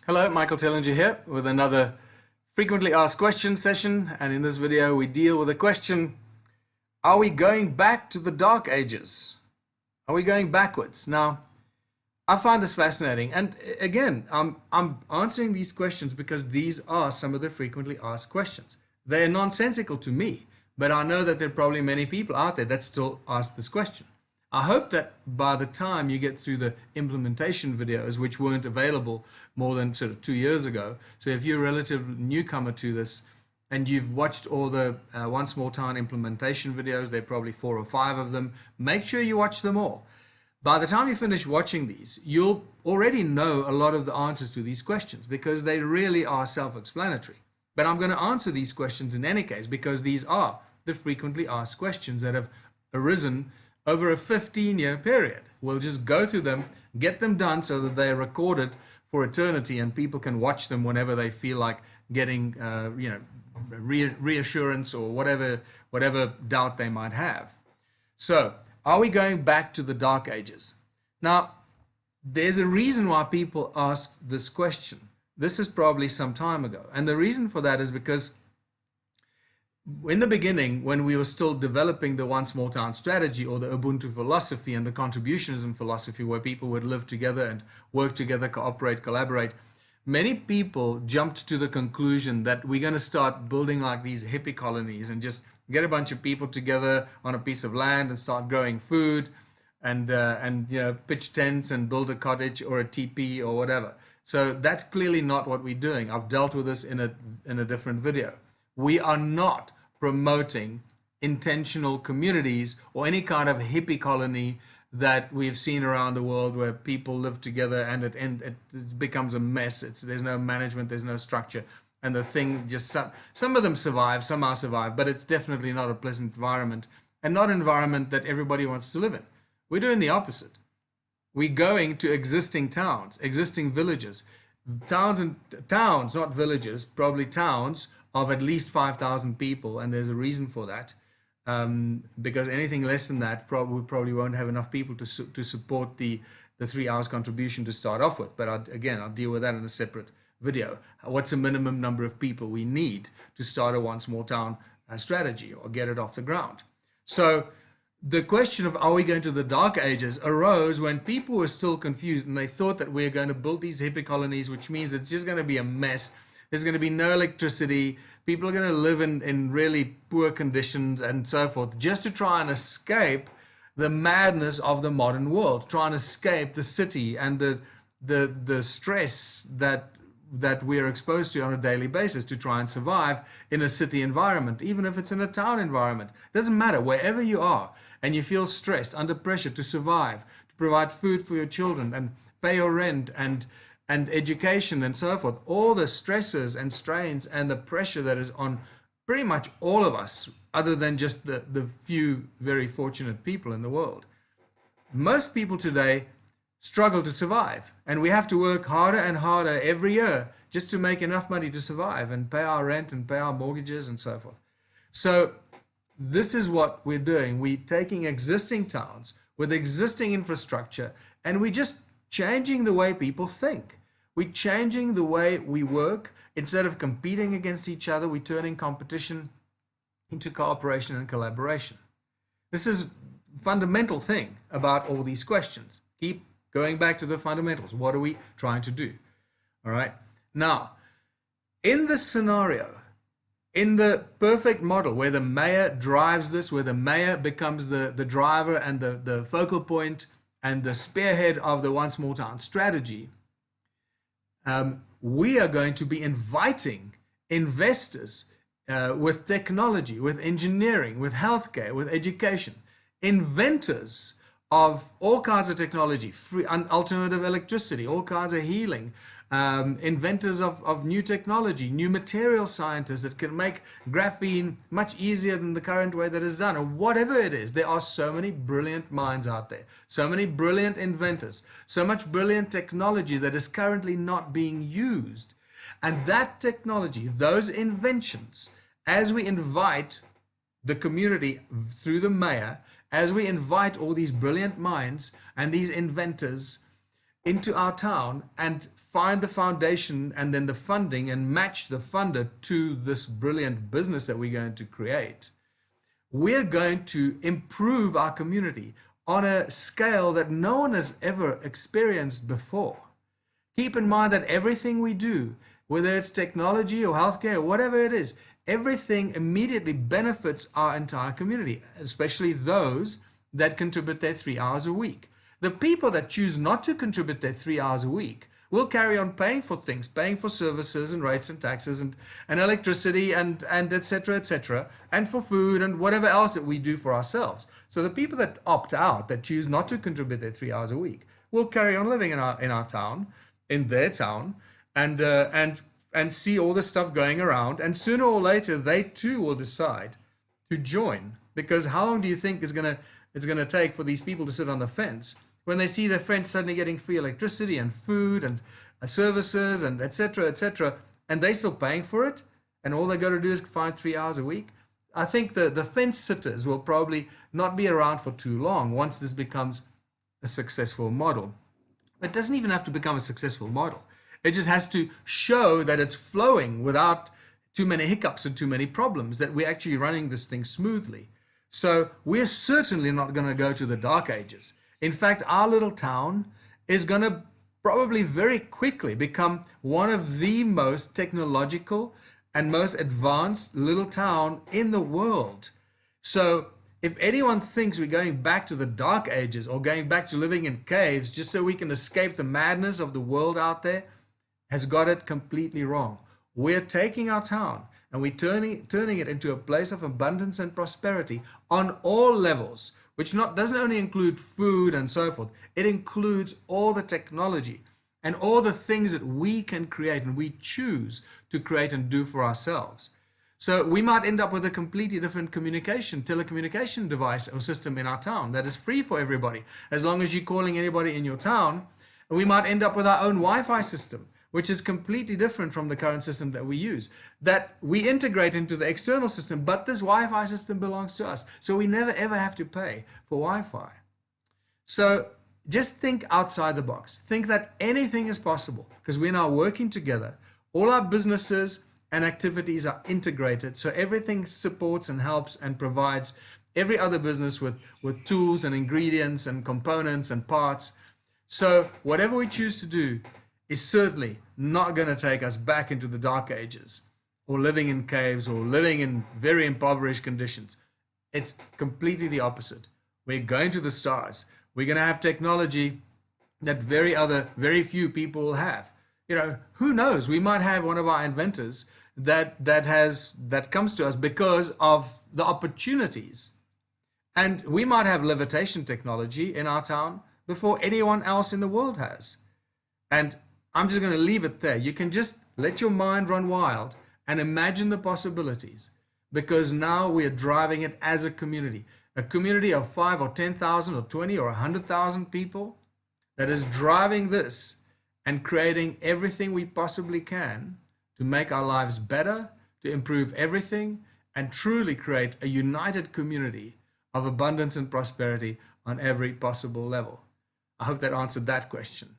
Hello, Michael Tellinger here with another frequently asked questions session, and in this video we deal with the question, are we going back to the Dark Ages? Are we going backwards? Now, I find this fascinating, and again, I'm answering these questions because these are some of the frequently asked questions. They are nonsensical to me, but I know that there are probably many people out there that still ask this question. I hope that by the time you get through the implementation videos, which weren't available more than sort of 2 years ago, so if you're a relative newcomer to this and you've watched all the One Small Town implementation videos, there are probably 4 or 5 of them, make sure you watch them all. By the time you finish watching these, you'll already know a lot of the answers to these questions because they really are self-explanatory. But I'm going to answer these questions in any case because these are the frequently asked questions that have arisen over a 15-year period. We'll just go through them, get them done so that they're recorded for eternity and people can watch them whenever they feel like getting reassurance or whatever doubt they might have. So, are we going back to the Dark Ages? Now, there's a reason why people ask this question. This is probably some time ago. And the reason for that is because in the beginning, when we were still developing the One Small Town strategy or the Ubuntu philosophy and the contributionism philosophy where people would live together and work together, cooperate, collaborate, many people jumped to the conclusion that we're going to start building like these hippie colonies and just get a bunch of people together on a piece of land and start growing food and pitch tents and build a cottage or a teepee or whatever. So that's clearly not what we're doing. I've dealt with this in a different video. We are not promoting intentional communities or any kind of hippie colony that we've seen around the world where people live together and it becomes a mess. There's no management, there's no structure, and the thing just some of them survive, somehow survive, but it's definitely not a pleasant environment and not an environment that everybody wants to live in. We're doing the opposite. We're going to existing towns, existing villages, towns, not villages, probably towns of at least 5,000 people, and there's a reason for that, because anything less than that probably won't have enough people to support the 3 hours contribution to start off with. But I'll deal with that in a separate video. What's the minimum number of people we need to start a One Small Town strategy or get it off the ground? So the question of are we going to the Dark Ages arose when people were still confused and they thought that we're going to build these hippie colonies, which means it's just going to be a mess. There's going to be no electricity. People are going to live in really poor conditions and so forth, just to try and escape the madness of the modern world, try and escape the city and the stress that we're exposed to on a daily basis to try and survive in a city environment, even if it's in a town environment. It doesn't matter, wherever you are and you feel stressed, under pressure to survive, to provide food for your children and pay your rent and education and so forth, all the stresses and strains and the pressure that is on pretty much all of us, other than just the few very fortunate people in the world. Most people today struggle to survive, and we have to work harder and harder every year just to make enough money to survive and pay our rent and pay our mortgages and so forth. So this is what we're doing. We're taking existing towns with existing infrastructure and we're just changing the way people think. We're changing the way we work. Instead of competing against each other, we're turning competition into cooperation and collaboration. This is a fundamental thing about all these questions. Keep going back to the fundamentals. What are we trying to do? All right. Now, in this scenario, in the perfect model where the mayor drives this, where the mayor becomes the driver and the focal point and the spearhead of the One Small Town strategy, we are going to be inviting investors with technology, with engineering, with healthcare, with education, inventors of all kinds of technology, free and alternative electricity, all kinds of healing, inventors of new technology, new material scientists that can make graphene much easier than the current way that it's done, or whatever it is. There are so many brilliant minds out there, so many brilliant inventors, so much brilliant technology that is currently not being used. And that technology, those inventions, as we invite the community through the mayor, as we invite all these brilliant minds and these inventors into our town and find the foundation and then the funding and match the funder to this brilliant business that we're going to create, we're going to improve our community on a scale that no one has ever experienced before. Keep in mind that everything we do, whether it's technology or healthcare or whatever it is, everything immediately benefits our entire community, especially those that contribute their 3 hours a week. The people that choose not to contribute their 3 hours a week will carry on paying for things, paying for services and rates and taxes and electricity and et cetera, and for food and whatever else that we do for ourselves. So the people that opt out, that choose not to contribute their 3 hours a week, will carry on living in our town, in their town, and see all this stuff going around. And sooner or later, they too will decide to join. Because how long do you think it's gonna take for these people to sit on the fence when they see their friends suddenly getting free electricity and food and services and et cetera, and they still paying for it, and all they got to do is find 3 hours a week? I think the fence sitters will probably not be around for too long once this becomes a successful model. It doesn't even have to become a successful model. It just has to show that it's flowing without too many hiccups and too many problems, that we're actually running this thing smoothly. So we're certainly not going to go to the dark ages. In fact, our little town is going to probably very quickly become one of the most technological and most advanced little town in the world. So if anyone thinks we're going back to the dark ages or going back to living in caves just so we can escape the madness of the world out there, has got it completely wrong. We're taking our town and we're turning it into a place of abundance and prosperity on all levels, which doesn't only include food and so forth. It includes all the technology and all the things that we can create and we choose to create and do for ourselves. So we might end up with a completely different telecommunication device or system in our town that is free for everybody, as long as you're calling anybody in your town. And we might end up with our own Wi-Fi system, which is completely different from the current system that we use, that we integrate into the external system, but this Wi-Fi system belongs to us. So we never ever have to pay for Wi-Fi. So just think outside the box. Think that anything is possible because we're now working together. All our businesses and activities are integrated. So everything supports and helps and provides every other business with tools and ingredients and components and parts. So whatever we choose to do is certainly not going to take us back into the dark ages or living in caves or living in very impoverished conditions. It's completely the opposite. We're going to the stars. We're going to have technology that very few people will have. You know, who knows? We might have one of our inventors that comes to us because of the opportunities. And we might have levitation technology in our town before anyone else in the world has. And I'm just going to leave it there. You can just let your mind run wild and imagine the possibilities, because now we are driving it as a community of 5 or 10,000 or 20 or 100,000 people that is driving this and creating everything we possibly can to make our lives better, to improve everything, and truly create a united community of abundance and prosperity on every possible level. I hope that answered that question.